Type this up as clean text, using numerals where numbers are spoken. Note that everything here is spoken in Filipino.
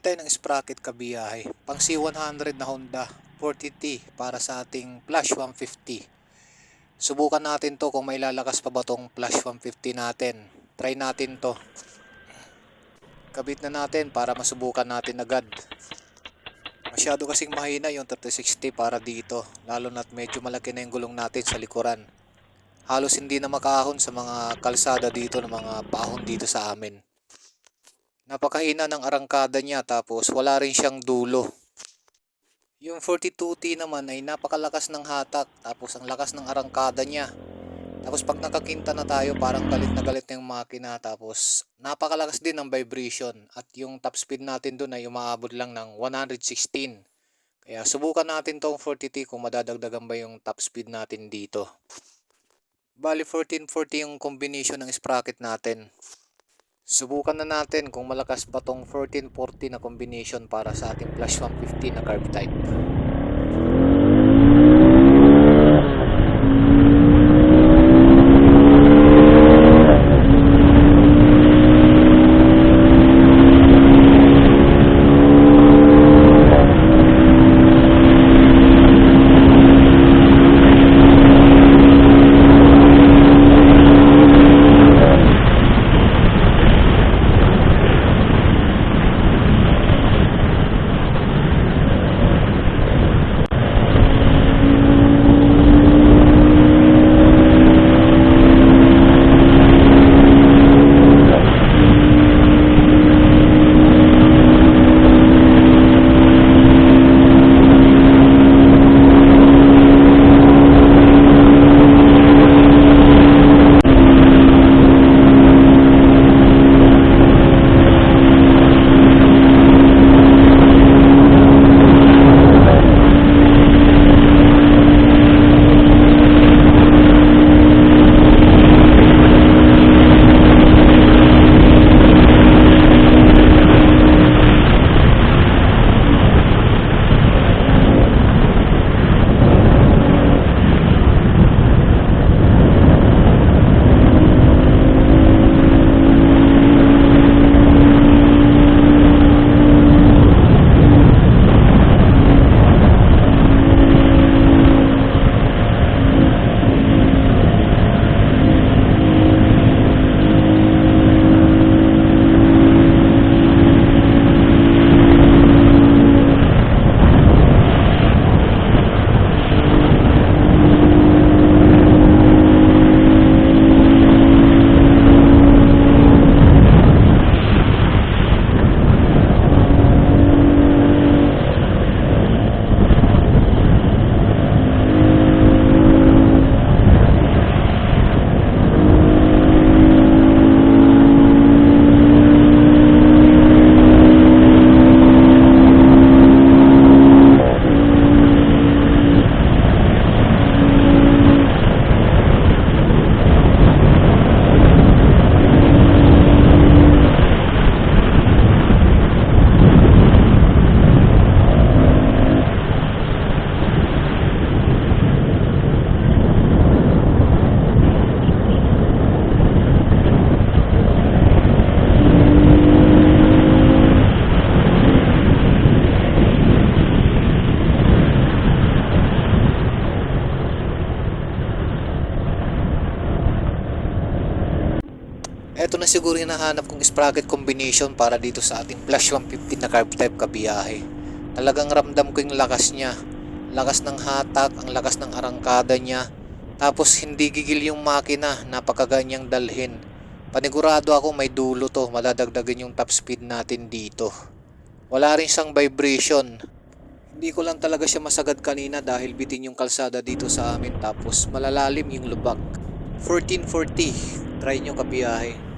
tayo ng sprocket kabiyahe. Pang C100 na Honda 40T para sa ating Flash 150. Subukan natin to kung may lalakas pa ba tong Flash 150 natin. Try natin to. Kabit na natin para masubukan natin agad. Masyado kasing mahina yung 3060 para dito. Lalo na't medyo malaki na yung gulong natin sa likuran. Halos hindi na makahon sa mga kalsada dito ng mga paahon dito sa amin. Napakahina ng arangkada niya tapos wala rin siyang dulo. Yung 42T naman ay napakalakas ng hatak tapos ang lakas ng arangkada niya. Tapos pag nakakinta na tayo parang galit na yung makina tapos napakalakas din ng vibration at yung top speed natin dun ay umaabot lang ng 116. Kaya subukan natin tong 40T kung madadagdagan ba yung top speed natin dito. Bali 1440 yung combination ng sprocket natin. Subukan na natin kung malakas ba tong 1440 na combination para sa ating Flash 150 na carb type. Ito na siguro yung nahanap kong sprocket combination para dito sa ating Flash 150 na carb type kabiyahe. Talagang ramdam ko yung lakas niya. Lakas ng hatak, ang lakas ng arangkada niya. Tapos hindi gigil yung makina, napakaganyang dalhin. Panigurado ako may dulo to, madadagdagan yung top speed natin dito. Wala rin siyang vibration. Hindi ko lang talaga siya masagad kanina dahil bitin yung kalsada dito sa amin tapos malalalim yung lubak. 1440, try nyo kabiyahe.